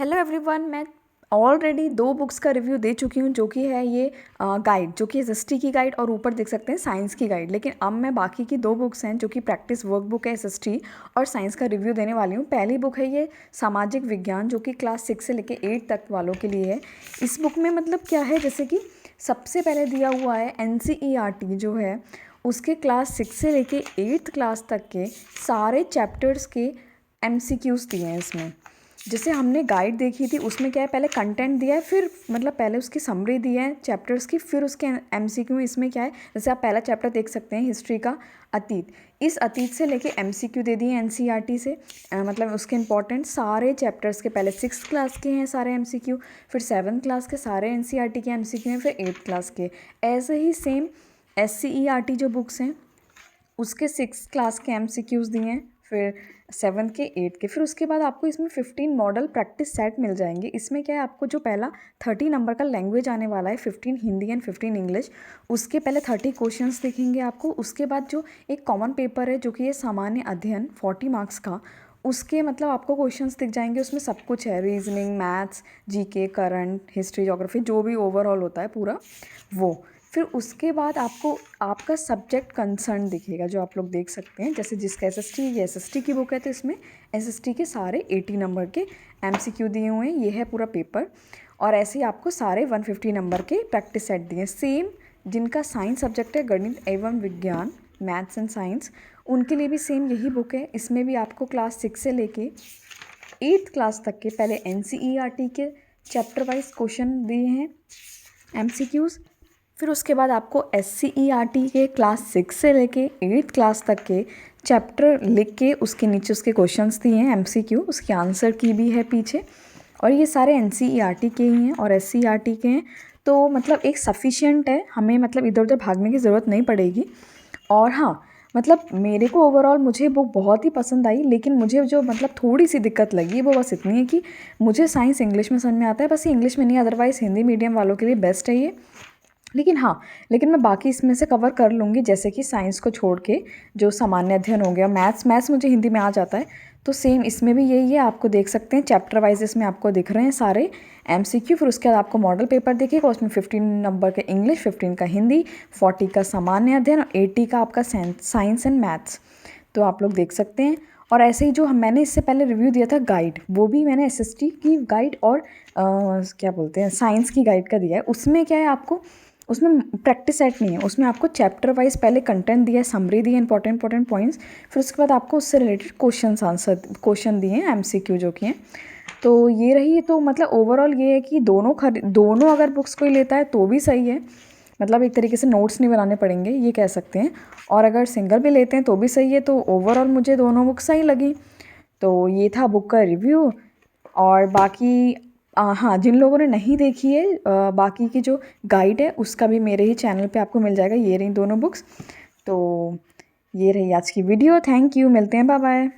Hello everyone, मैं already 2 books का review दे चुकी हूँ जो कि है ये गाइड, जो कि एसएसटी की गाइड और ऊपर देख सकते हैं साइंस की गाइड। लेकिन अब मैं बाकी की 2 बुक्स हैं जो कि प्रैक्टिस वर्कबुक है एसएसटी और साइंस का रिव्यू देने वाली हूँ। पहली बुक है ये सामाजिक विज्ञान, जो कि क्लास 6 से लेकर 8 तक वालों के लिए है। इस बुक में मतलब क्या है, जैसे कि सबसे पहले दिया हुआ है एनसीईआरटी जो है उसके क्लास 6 से लेके 8th क्लास तक के सारे चैप्टर्स के एमसीक्यूज़ दिए हैं इसमें। जैसे हमने गाइड देखी थी उसमें क्या है, पहले कंटेंट दिया है, फिर मतलब पहले उसकी समरी दी है चैप्टर्स की, फिर उसके एमसीक्यू। इसमें क्या है, जैसे आप पहला चैप्टर देख सकते हैं हिस्ट्री का अतीत, इस अतीत से लेके एमसीक्यू दे दिए एनसीईआरटी से। मतलब उसके इंपॉर्टेंट सारे चैप्टर्स के पहले 6th क्लास के हैं सारे एमसीक्यू, फिर 7th क्लास के सारे एनसीईआरटी के एमसीक्यू हैं, फिर 8th क्लास के। ऐसे ही सेम एससीईआरटी जो बुक्स हैं उसके 6th क्लास के एमसीक्यूज़ दिए हैं, फिर 7th के 8th के। फिर उसके बाद आपको इसमें 15 मॉडल प्रैक्टिस सेट मिल जाएंगे। इसमें क्या है, आपको जो पहला 30 नंबर का लैंग्वेज आने वाला है, 15 हिंदी एंड 15 इंग्लिश, उसके पहले 30 क्वेश्चंस दिखेंगे आपको। उसके बाद जो एक कॉमन पेपर है जो कि ये सामान्य अध्ययन 40 मार्क्स का, उसके मतलब आपको क्वेश्चंस दिख जाएंगे। उसमें सब कुछ है, reasoning, maths, GK, current, history, geography, जो भी ओवरऑल होता है पूरा वो। फिर उसके बाद आपको आपका सब्जेक्ट कंसर्न दिखेगा, जो आप लोग देख सकते हैं। जैसे जिसका एसएसटी, ये एसएसटी की बुक है तो इसमें एसएसटी के सारे 80 नंबर के एमसीक्यू दिए हुए हैं। ये है पूरा पेपर। और ऐसे ही आपको सारे 150 नंबर के प्रैक्टिस सेट दिए। सेम जिनका साइंस सब्जेक्ट है, गणित एवं विज्ञान, मैथ्स एंड साइंस, उनके लिए भी सेम यही बुक है। इसमें भी आपको क्लास 6 से लेके 8th क्लास तक के पहले एनसीईआरटी के चैप्टर वाइज क्वेश्चन दिए हैं एमसीक्यूज़। फिर उसके बाद आपको एससीईआरटी के क्लास 6 से लेके 8th क्लास तक के चैप्टर लिख के उसके नीचे उसके क्वेश्चंस दिए हैं एमसीक्यू, उसके आंसर की भी है पीछे। और ये सारे एनसीईआरटी के ही हैं और एससीईआरटी के हैं, तो मतलब एक सफिशिएंट है, हमें मतलब इधर उधर भागने की ज़रूरत नहीं पड़ेगी। और हाँ, मतलब मेरे को ओवरऑल मुझे बुक बहुत ही पसंद आई। लेकिन मुझे जो मतलब थोड़ी सी दिक्कत लगी वो बस इतनी है कि मुझे साइंस इंग्लिश में समझ में आता है, बस ये इंग्लिश में नहीं, अदरवाइज़ हिंदी मीडियम वालों के लिए बेस्ट है ये। लेकिन हाँ, लेकिन मैं बाकी इसमें से कवर कर लूँगी, जैसे कि साइंस को छोड़ के जो सामान्य अध्ययन हो गया, मैथ्स मुझे हिंदी में आ जाता है, तो सेम इसमें भी यही है। आपको देख सकते हैं चैप्टर वाइज इसमें आपको दिख रहे हैं सारे एमसीक्यू। फिर उसके बाद आपको मॉडल पेपर दिखेगा, उसमें 15 नंबर का इंग्लिश, 15 का हिंदी, 40 का सामान्य अध्ययन और 80 का आपका साइंस एंड मैथ्स, तो आप लोग देख सकते हैं। और ऐसे ही जो मैंने इससे पहले रिव्यू दिया था गाइड, वो भी मैंने एसएसटी की गाइड और क्या बोलते हैं साइंस की गाइड का दिया है। उसमें क्या है, आपको उसमें प्रैक्टिस सेट नहीं है, उसमें आपको चैप्टर वाइज पहले कंटेंट दिया है, समरी दी है, इंपॉर्टेंट पॉइंट्स, फिर उसके बाद आपको उससे रिलेटेड क्वेश्चन दिए हैं एमसीक्यू जो कि हैं। तो ये रही, तो मतलब ओवरऑल ये है कि दोनों अगर बुक्स कोई लेता है तो भी सही है। मतलब एक तरीके से नोट्स नहीं बनाने पड़ेंगे, ये कह सकते हैं। और अगर सिंगल भी लेते हैं तो भी सही है। तो ओवरऑल मुझे दोनों बुक सही लगी। तो ये था बुक का रिव्यू। और बाकी हाँ, जिन लोगों ने नहीं देखी है बाकी की जो गाइड है उसका भी मेरे ही चैनल पे आपको मिल जाएगा। ये रही दोनों बुक्स। तो ये रही आज की वीडियो। थैंक यू, मिलते हैं, बाय बाय।